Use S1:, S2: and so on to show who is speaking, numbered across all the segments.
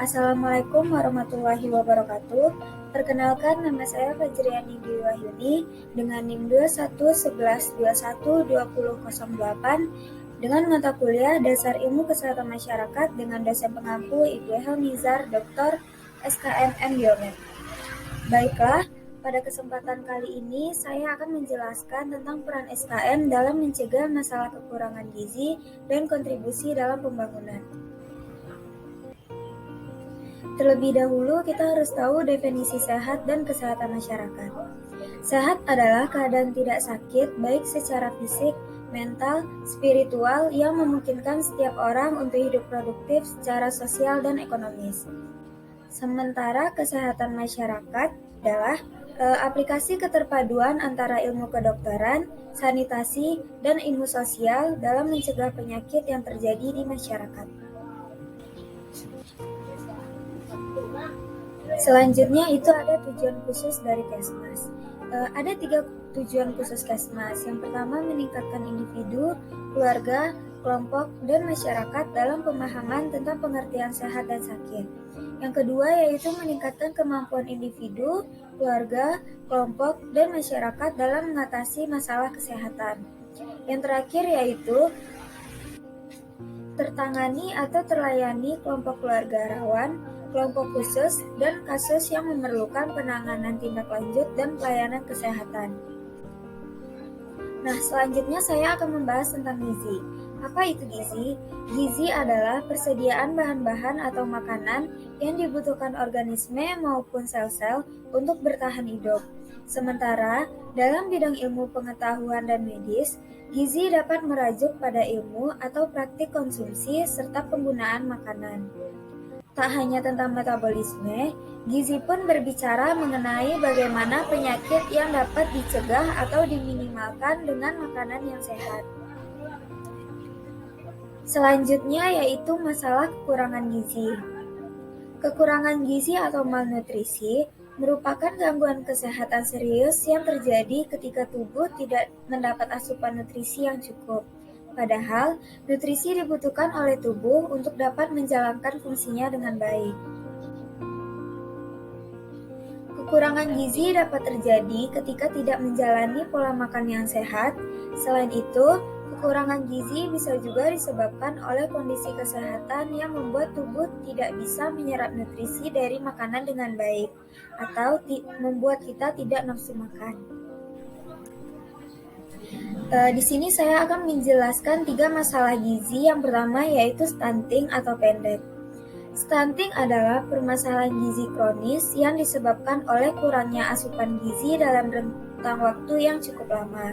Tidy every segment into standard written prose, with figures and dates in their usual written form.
S1: Assalamualaikum warahmatullahi wabarakatuh. Perkenalkan, nama saya Fajriani Dwi Wahyuni dengan NIM 2111212008 dengan mata kuliah Dasar Ilmu Kesehatan Masyarakat dengan dosen pengampu Ibu Helmizar Dr. SKMM Biomed. Baiklah, pada kesempatan kali ini saya akan menjelaskan tentang peran SKM dalam mencegah masalah kekurangan gizi dan kontribusi dalam pembangunan. Terlebih dahulu, kita harus tahu definisi sehat dan kesehatan masyarakat. Sehat adalah keadaan tidak sakit, baik secara fisik, mental, spiritual, yang memungkinkan setiap orang untuk hidup produktif secara sosial dan ekonomis. Sementara kesehatan masyarakat adalah aplikasi keterpaduan antara ilmu kedokteran, sanitasi, dan ilmu sosial dalam mencegah penyakit yang terjadi di masyarakat. Selanjutnya itu ada tujuan khusus dari Kesmas. Ada 3 tujuan khusus Kesmas. Yang pertama, meningkatkan individu, keluarga, kelompok, dan masyarakat dalam pemahaman tentang pengertian sehat dan sakit. Yang kedua yaitu meningkatkan kemampuan individu, keluarga, kelompok, dan masyarakat dalam mengatasi masalah kesehatan. Yang terakhir yaitu tertangani atau terlayani kelompok keluarga rawan, kelompok khusus, dan kasus yang memerlukan penanganan tindak lanjut dan pelayanan kesehatan. Nah, selanjutnya saya akan membahas tentang gizi. Apa itu gizi? Gizi adalah persediaan bahan-bahan atau makanan yang dibutuhkan organisme maupun sel-sel untuk bertahan hidup. Sementara, dalam bidang ilmu pengetahuan dan medis, gizi dapat merajuk pada ilmu atau praktik konsumsi serta penggunaan makanan. Tak hanya tentang metabolisme, gizi pun berbicara mengenai bagaimana penyakit yang dapat dicegah atau diminimalkan dengan makanan yang sehat. Selanjutnya yaitu masalah kekurangan gizi. Kekurangan gizi atau malnutrisi merupakan gangguan kesehatan serius yang terjadi ketika tubuh tidak mendapat asupan nutrisi yang cukup. Padahal, nutrisi dibutuhkan oleh tubuh untuk dapat menjalankan fungsinya dengan baik. Kekurangan gizi dapat terjadi ketika tidak menjalani pola makan yang sehat. Selain itu, kekurangan gizi bisa juga disebabkan oleh kondisi kesehatan yang membuat tubuh tidak bisa menyerap nutrisi dari makanan dengan baik, atau membuat kita tidak nafsu makan. Di sini saya akan menjelaskan 3 masalah gizi. Yang pertama yaitu stunting atau pendek. Stunting adalah permasalahan gizi kronis yang disebabkan oleh kurangnya asupan gizi dalam rentang waktu yang cukup lama.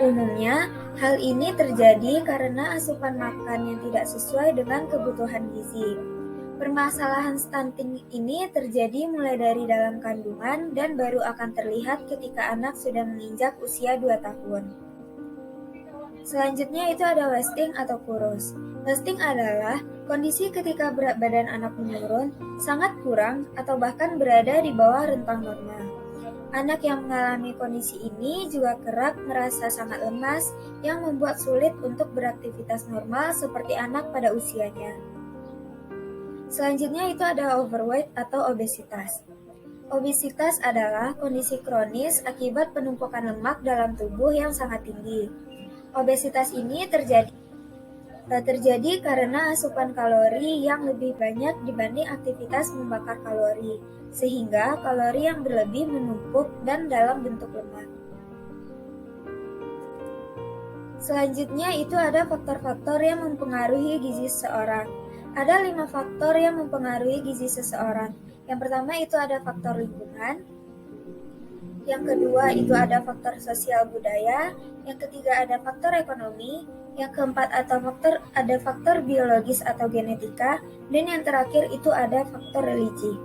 S1: Umumnya, hal ini terjadi karena asupan makan yang tidak sesuai dengan kebutuhan gizi. Permasalahan stunting ini terjadi mulai dari dalam kandungan dan baru akan terlihat ketika anak sudah menginjak usia 2 tahun. Selanjutnya itu ada wasting atau kurus. Wasting adalah kondisi ketika berat badan anak menurun, sangat kurang, atau bahkan berada di bawah rentang normal. Anak yang mengalami kondisi ini juga kerap merasa sangat lemas yang membuat sulit untuk beraktivitas normal seperti anak pada usianya. Selanjutnya itu ada overweight atau obesitas. Obesitas adalah kondisi kronis akibat penumpukan lemak dalam tubuh yang sangat tinggi. Obesitas ini terjadi karena asupan kalori yang lebih banyak dibanding aktivitas membakar kalori, sehingga kalori yang berlebih menumpuk dan dalam bentuk lemak. Selanjutnya itu ada faktor-faktor yang mempengaruhi gizi seseorang. Ada 5 faktor yang mempengaruhi gizi seseorang. Yang pertama itu ada faktor lingkungan. Yang kedua itu ada faktor sosial budaya. Yang ketiga ada faktor ekonomi. Yang keempat ada faktor biologis atau genetika. Dan yang terakhir itu ada faktor religi.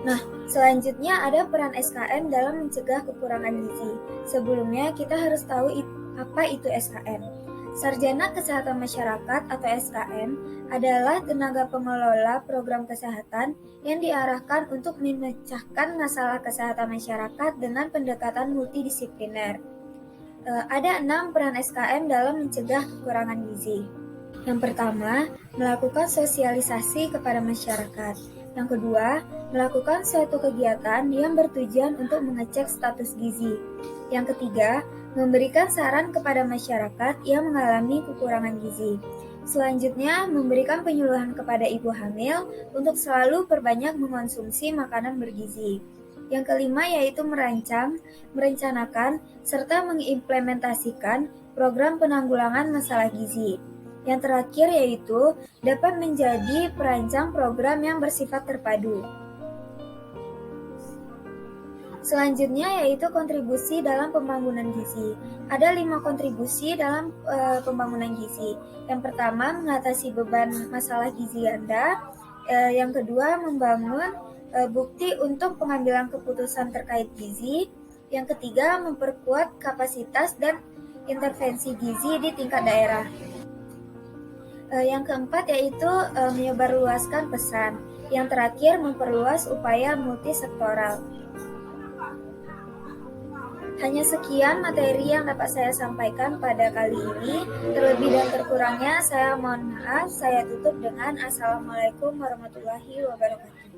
S1: Nah, selanjutnya ada peran SKM dalam mencegah kekurangan gizi. Sebelumnya kita harus tahu apa itu SKM. Sarjana Kesehatan Masyarakat atau SKM adalah tenaga pengelola program kesehatan yang diarahkan untuk memecahkan masalah kesehatan masyarakat dengan pendekatan multidisipliner. Ada 6 peran SKM dalam mencegah kekurangan gizi. Yang pertama, melakukan sosialisasi kepada masyarakat. Yang kedua, melakukan suatu kegiatan yang bertujuan untuk mengecek status gizi. Yang ketiga, memberikan saran kepada masyarakat yang mengalami kekurangan gizi. Selanjutnya, memberikan penyuluhan kepada ibu hamil untuk selalu perbanyak mengonsumsi makanan bergizi. Yang kelima yaitu merencanakan, serta mengimplementasikan program penanggulangan masalah gizi. Yang terakhir yaitu dapat menjadi perancang program yang bersifat terpadu. Selanjutnya yaitu kontribusi dalam pembangunan gizi. Ada 5 kontribusi dalam pembangunan gizi. Yang pertama, mengatasi beban masalah gizi ganda. Yang kedua, membangun bukti untuk pengambilan keputusan terkait gizi. Yang ketiga, memperkuat kapasitas dan intervensi gizi di tingkat daerah. Yang keempat yaitu menyebarluaskan pesan. Yang terakhir, memperluas upaya multisektoral. Hanya sekian materi yang dapat saya sampaikan pada kali ini. Terlebih dan terkurangnya saya mohon maaf. Saya tutup dengan Assalamualaikum warahmatullahi wabarakatuh.